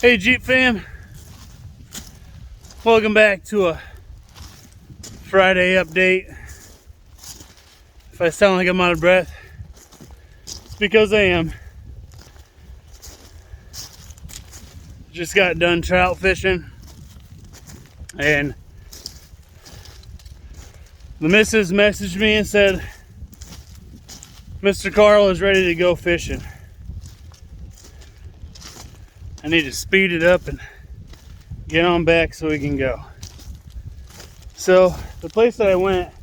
Hey Jeep fam, welcome back to a Friday update. If I sound like I'm out of breath, it's because I am. Just got done trout fishing and the missus messaged me and said Mr. Carl is ready to go fishing. I need to speed it up and get on back so we can go. So the place that I went,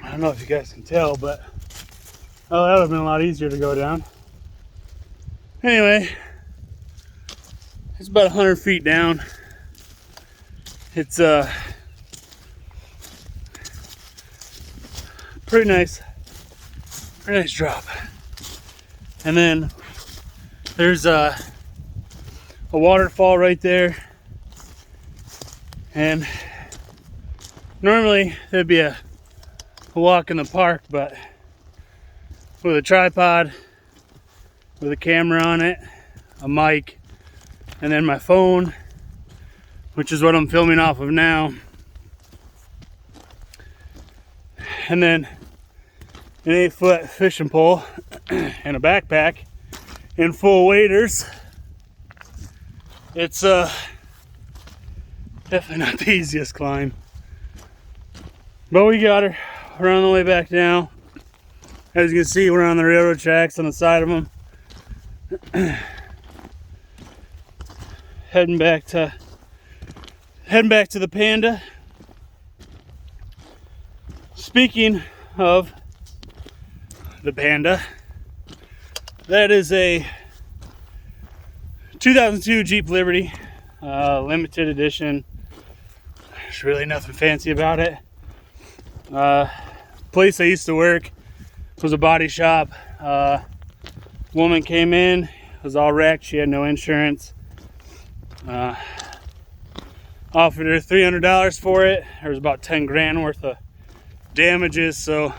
I don't know if you guys can tell, but oh, that would have been a lot easier to go down. Anyway, it's about 100 feet down. It's pretty nice drop. And then there's a waterfall right there. And normally there'd be a walk in the park, but with a tripod, with a camera on it, a mic, and then my phone, which is what I'm filming off of now, and then an 8-foot fishing pole and a backpack and full waders. It's definitely not the easiest climb, but we got her. We're on the way back now. As you can see, we're on the railroad tracks on the side of them. heading back to the Panda. Speaking of the Panda, that is a 2002 Jeep Liberty, limited edition. There's really nothing fancy about it. Place I used to work was a body shop. Woman came in, was all wrecked. She had no insurance. Offered her $300 for it. There was about 10 grand worth of damages, so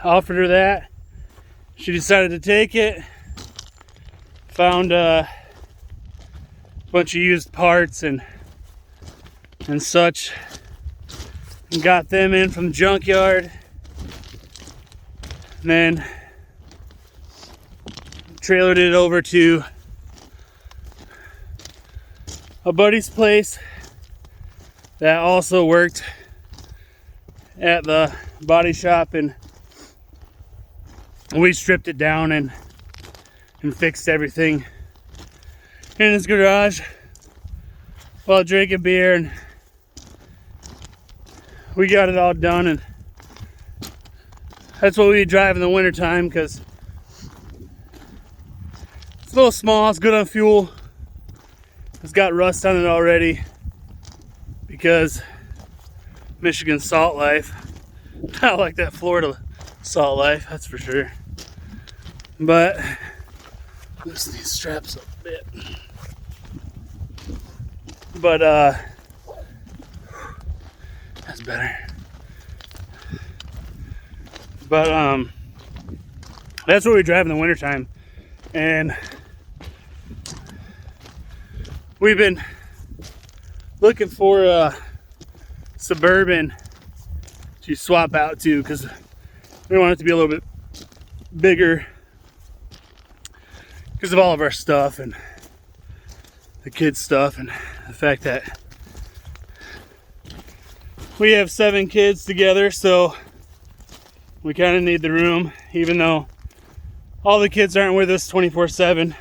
offered her that. She decided to take it. Found a bunch of used parts and such, and got them in from the junkyard. And then trailered it over to a buddy's place that also worked at the body shop, and we stripped it down and fixed everything in his garage while drinking beer, and we got it all done. And that's what we drive in the wintertime, because it's a little small, it's good on fuel. It's got rust on it already because Michigan salt life. Not like that Florida salt life, that's for sure. But loosen these straps up a bit. But that's better. But that's what we drive in the wintertime. And we've been looking for a Suburban to swap out to, because we want it to be a little bit bigger because of all of our stuff and the kids' stuff, and the fact that we have 7 kids together, so we kind of need the room, even though all the kids aren't with us 24/7.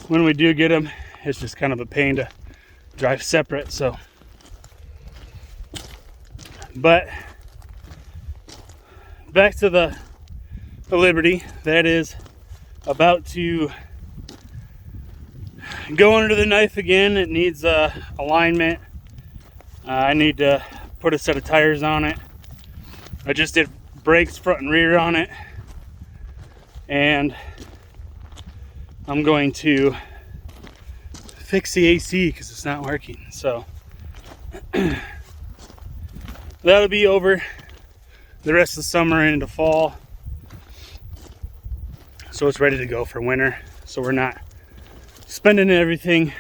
When we do get them, it's just kind of a pain to drive separate. So, but back to the Liberty that is about to go under the knife again. It needs alignment. I need to put a set of tires on it. I just did brakes front and rear on it, and I'm going to fix the AC because it's not working. So that'll be over the rest of the summer and into fall. so it's ready to go for winter. So we're not spending everything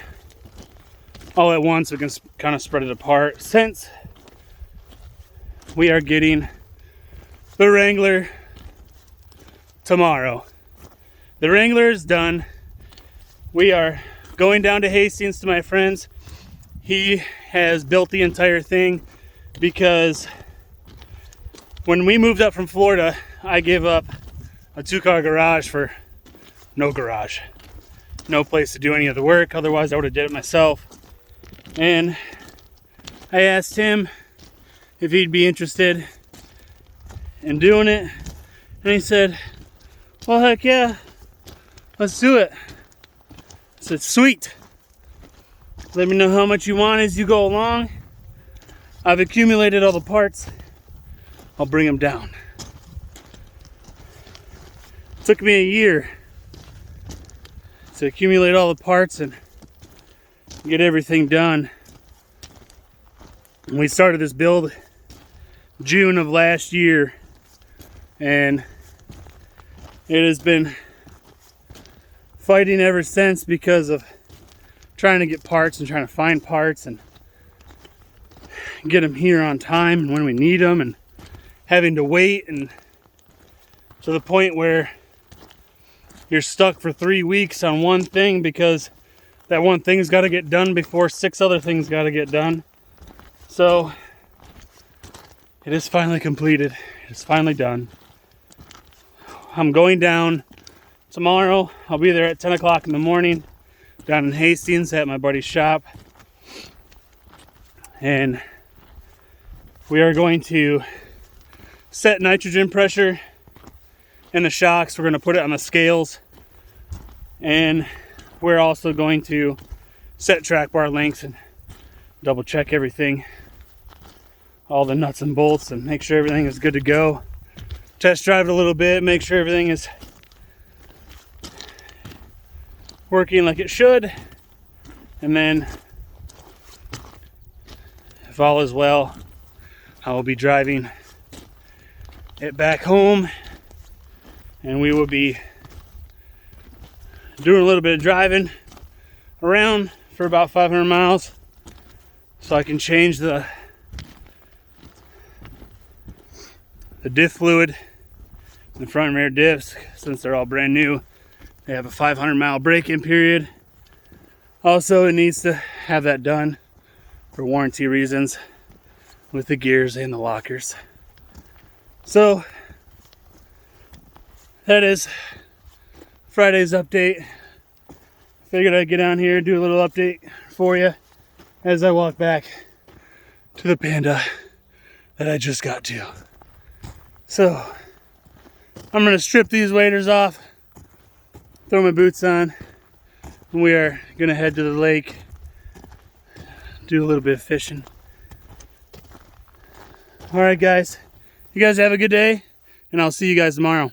all at once. We can kind of spread it apart, since we are getting the Wrangler tomorrow. The Wrangler is done. We are going down to Hastings to my friend's. He has built the entire thing, because when we moved up from Florida, I gave up a 2-car garage for no garage. No place to do any of the work. Otherwise, I would have did it myself. And I asked him if he'd be interested in doing it. And he said, well, heck yeah, let's do it. I said, sweet. Let me know how much you want as you go along. I've accumulated all the parts. I'll bring them down. It took me a year to accumulate all the parts and get everything done. We started this build June of last year, and it has been fighting ever since because of trying to get parts and trying to find parts and get them here on time and when we need them, and having to wait, and to the point where you're stuck for 3 weeks on one thing because that one thing's got to get done before 6 other things got to get done. So it is finally completed. It's finally done. I'm going down tomorrow. I'll be there at 10 o'clock in the morning down in Hastings at my buddy's shop. And we are going to set nitrogen pressure in the shocks. We're going to put it on the scales. And we're also going to set track bar lengths and double check everything, all the nuts and bolts, and make sure everything is good to go. Test drive it a little bit, make sure everything is working like it should, and then if all is well, I will be driving it back home, and we will be doing a little bit of driving around for about 500 miles so I can change the diff fluid in the front and rear diffs. Since they're all brand new, they have a 500-mile break-in period. Also, it needs to have that done for warranty reasons with the gears and the lockers. So that is Friday's update. Figured I'd get on here and do a little update for you as I walk back to the Panda that I just got to. So I'm gonna strip these waders off, throw my boots on, and we are gonna head to the lake, do a little bit of fishing. All right, guys, you guys have a good day, and I'll see you guys tomorrow.